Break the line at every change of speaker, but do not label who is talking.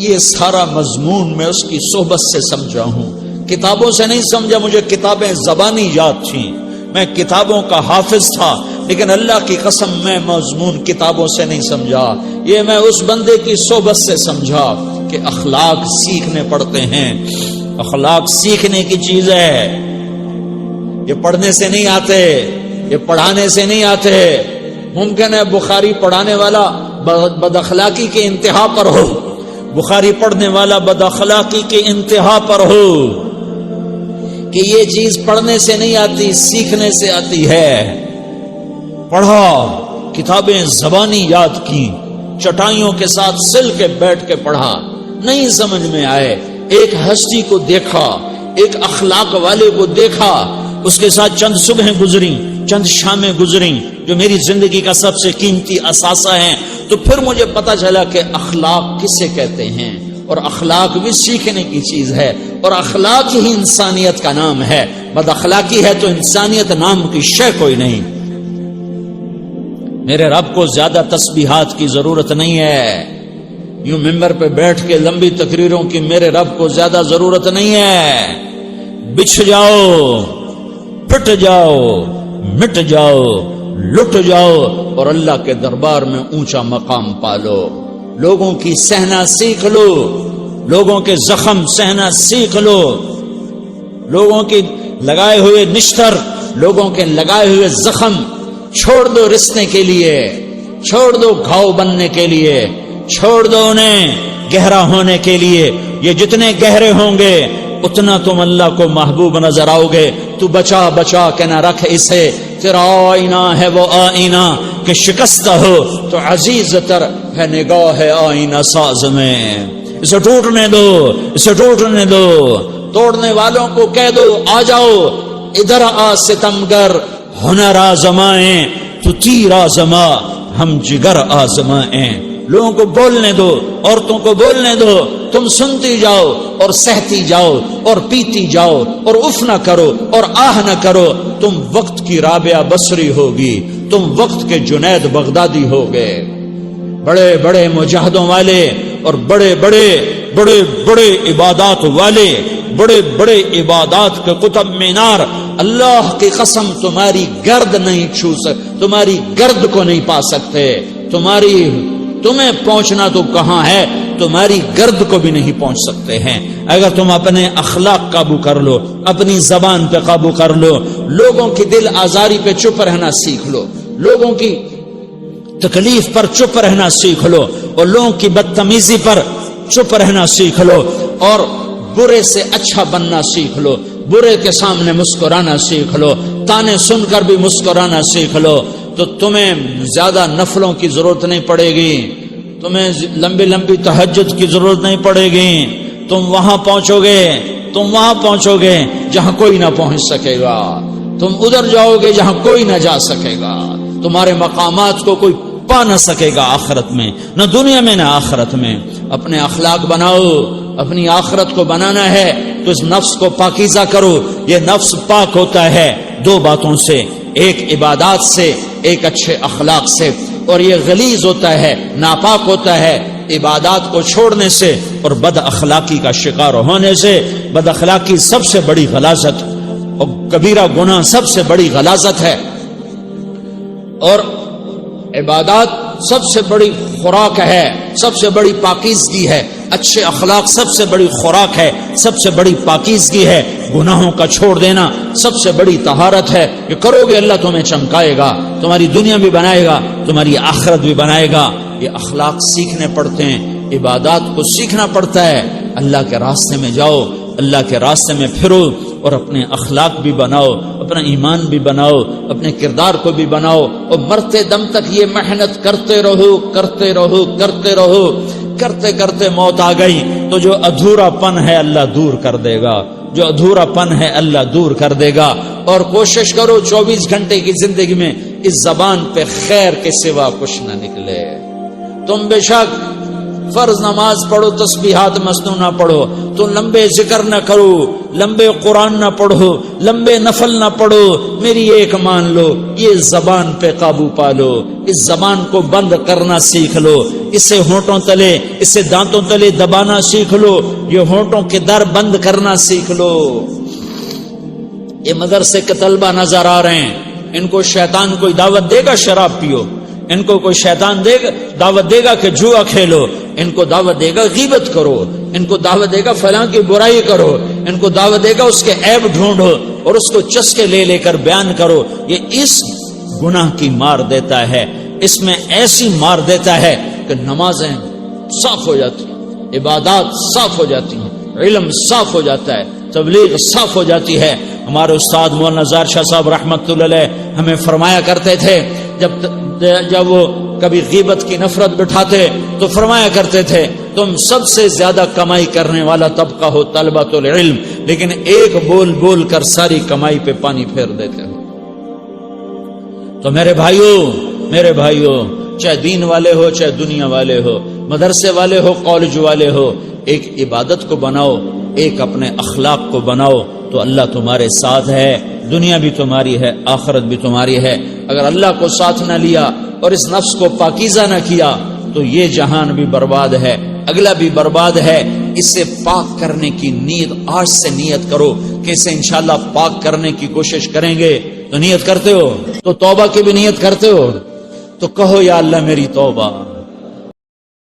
یہ سارا مضمون میں اس کی صحبت سے سمجھا ہوں، کتابوں سے نہیں سمجھا. مجھے کتابیں زبانی یاد تھیں، میں کتابوں کا حافظ تھا، لیکن اللہ کی قسم میں مضمون کتابوں سے نہیں سمجھا. یہ میں اس بندے کی صحبت سے سمجھا کہ اخلاق سیکھنے پڑتے ہیں. اخلاق سیکھنے کی چیز ہے، یہ پڑھنے سے نہیں آتے، یہ پڑھانے سے نہیں آتے. ممکن ہے بخاری پڑھانے والا بد اخلاقی کے انتہا پر ہو، بخاری پڑھنے والا بد اخلاقی کے انتہا پر ہو، کہ یہ چیز پڑھنے سے نہیں آتی، سیکھنے سے آتی ہے. پڑھا، کتابیں زبانی یاد کی، چٹائیوں کے ساتھ سل کے بیٹھ کے پڑھا. نہیں سمجھ میں آئے، ایک ہستی کو دیکھا، ایک اخلاق والے کو دیکھا، اس کے ساتھ چند صبحیں گزری، چند شامیں گزری جو میری زندگی کا سب سے قیمتی اثاثہ ہیں. تو پھر مجھے پتا چلا کہ اخلاق کسے کہتے ہیں، اور اخلاق بھی سیکھنے کی چیز ہے، اور اخلاق ہی انسانیت کا نام ہے. بد اخلاقی ہے تو انسانیت نام کی شے کوئی نہیں. میرے رب کو زیادہ تسبیحات کی ضرورت نہیں ہے، یوں ممبر پہ بیٹھ کے لمبی تقریروں کی میرے رب کو زیادہ ضرورت نہیں ہے. بچھ جاؤ، پٹ جاؤ، مٹ جاؤ، لٹ جاؤ، اور اللہ کے دربار میں اونچا مقام پالو. لوگوں کی سہنا سیکھ لو، لوگوں کے زخم سہنا سیکھ لو، لوگوں کی لگائے ہوئے نشتر، لوگوں کے لگائے ہوئے زخم چھوڑ دو رسنے کے لیے، چھوڑ دو گھاؤ بننے کے لیے، چھوڑ دو انہیں گہرا ہونے کے لیے. یہ جتنے گہرے ہوں گے اتنا تم اللہ کو محبوب نظر آؤ گے. تو بچا بچا کے نہ رکھ اسے، تیرا آئینہ ہے وہ آئینہ کہ شکستہ ہو تو عزیز تر ہے نگاہ آئینہ ساز میں. اسے ٹوٹنے دو، اسے ٹوٹنے دو. توڑنے والوں کو کہہ دو آ جاؤ ادھر آ ستمگر، ہنر آزمائیں تو تیر آزما، ہم جگر آزمائیں. لوگوں کو بولنے دو، عورتوں کو بولنے دو، تم سنتی جاؤ اور سہتی جاؤ اور پیتی جاؤ اور اف نہ کرو اور آہ نہ کرو. تم وقت کی رابعہ بصری ہوگی، تم وقت کے جنید بغدادی ہوگے. بڑے بڑے مجاہدوں والے اور بڑے بڑے بڑے بڑے عبادات والے، بڑے بڑے عبادات کے قطب مینار، اللہ کی قسم تمہاری گرد نہیں چھو سکتے، تمہاری گرد کو نہیں پا سکتے. تمہیں پہنچنا تو کہاں ہے، تمہاری گرد کو بھی نہیں پہنچ سکتے ہیں. اگر تم اپنے اخلاق قابو کر لو، اپنی زبان پہ قابو کر لو، لوگوں کی دل آزاری پہ چپ رہنا سیکھ لو، لوگوں کی تکلیف پر چپ رہنا سیکھ لو، اور لوگوں کی بدتمیزی پر چپ رہنا سیکھ لو، اور برے سے اچھا بننا سیکھ لو، برے کے سامنے مسکرانا سیکھ لو، تانے سن کر بھی مسکرانا سیکھ لو، تو تمہیں زیادہ نفلوں کی ضرورت نہیں پڑے گی، تمہیں لمبی لمبی تہجد کی ضرورت نہیں پڑے گی. تم وہاں پہنچو گے، تم وہاں پہنچو گے جہاں کوئی نہ پہنچ سکے گا. تم ادھر جاؤ گے جہاں کوئی نہ جا سکے گا. تمہارے مقامات کو کوئی پا نہ سکے گا آخرت میں، نہ دنیا میں نہ آخرت میں. اپنے اخلاق بناؤ، اپنی آخرت کو بنانا ہے تو اس نفس کو پاکیزہ کرو. یہ نفس پاک ہوتا ہے دو باتوں سے، ایک عبادات سے، ایک اچھے اخلاق سے. اور یہ غلیظ ہوتا ہے، ناپاک ہوتا ہے عبادات کو چھوڑنے سے اور بد اخلاقی کا شکار ہونے سے. بد اخلاقی سب سے بڑی غلاظت اور کبیرہ گناہ سب سے بڑی غلاظت ہے، اور عبادات سب سے بڑی خوراک ہے، سب سے بڑی پاکیزگی ہے. اچھے اخلاق سب سے بڑی خوراک ہے، سب سے بڑی پاکیزگی ہے. گناہوں کا چھوڑ دینا سب سے بڑی طہارت ہے. یہ کرو گے اللہ تمہیں چمکائے گا، تمہاری دنیا بھی بنائے گا، تمہاری آخرت بھی بنائے گا. یہ اخلاق سیکھنے پڑتے ہیں، عبادات کو سیکھنا پڑتا ہے. اللہ کے راستے میں جاؤ، اللہ کے راستے میں پھرو، اور اپنے اخلاق بھی بناؤ، اپنا ایمان بھی بناؤ، اپنے کردار کو بھی بناؤ، اور مرتے دم تک یہ محنت کرتے رہو کرتے رہو کرتے رہو. کرتے کرتے موت آ گئی تو جو ادھورا پن ہے اللہ دور کر دے گا، جو ادھورا پن ہے اللہ دور کر دے گا. اور کوشش کرو 24 گھنٹے کی زندگی میں اس زبان پہ خیر کے سوا کچھ نہ نکلے. تم بے شک فرض نماز پڑھو تسبیحات مسنونہ پڑھو تو لمبے ذکر نہ کرو، لمبے قرآن نہ پڑھو، لمبے نفل نہ پڑھو، میری ایک مان لو، یہ زبان پہ قابو پالو، اس زبان کو بند کرنا سیکھ لو، اسے ہونٹوں تلے، اسے دانتوں تلے دبانا سیکھ لو، یہ ہونٹوں کے در بند کرنا سیکھ لو۔ یہ مدرسے کے طلبہ نظر آ رہے ہیں، ان کو شیطان کوئی دعوت دے گا شراب پیو، ان کو کوئی شیطان دعوت دے گا کہ جوا کھیلو، ان کو دعوت دے گا غیبت کرو، ان کو دعوت دے گا فلاں کی برائی کرو، ان کو دعوت دے گا اس کے عیب ڈھونڈو اور اس کو چسکے لے لے کر بیان کرو۔ یہ اس گناہ کی مار دیتا ہے، اس میں ایسی مار دیتا ہے کہ نمازیں صاف ہو جاتی ہیں، عبادات صاف ہو جاتی ہیں، علم صاف ہو جاتا ہے، تبلیغ صاف ہو جاتی ہے۔ ہمارے استاد مولانا زار شاہ صاحب رحمت اللہ علیہ ہمیں فرمایا کرتے تھے، جب وہ کبھی غیبت کی نفرت بٹھاتے تو فرمایا کرتے تھے تم سب سے زیادہ کمائی کرنے والا طبقہ ہو طلبۃ العلم، لیکن ایک بول بول کر ساری کمائی پہ پانی پھیر دیتے ہو۔ تو میرے بھائیوں چاہے دین والے ہو چاہے دنیا والے ہو، مدرسے والے ہو کالج والے ہو، ایک عبادت کو بناؤ، ایک اپنے اخلاق کو بناؤ تو اللہ تمہارے ساتھ ہے، دنیا بھی تمہاری ہے، آخرت بھی تمہاری ہے۔ اگر اللہ کو ساتھ نہ لیا اور اس نفس کو پاکیزہ نہ کیا تو یہ جہان بھی برباد ہے، اگلا بھی برباد ہے۔ اسے پاک کرنے کی نیت آج سے نیت کرو کہ اسے انشاءاللہ پاک کرنے کی کوشش کریں گے۔ تو نیت کرتے ہو تو توبہ کی بھی نیت کرتے ہو تو کہو یا اللہ میری توبہ،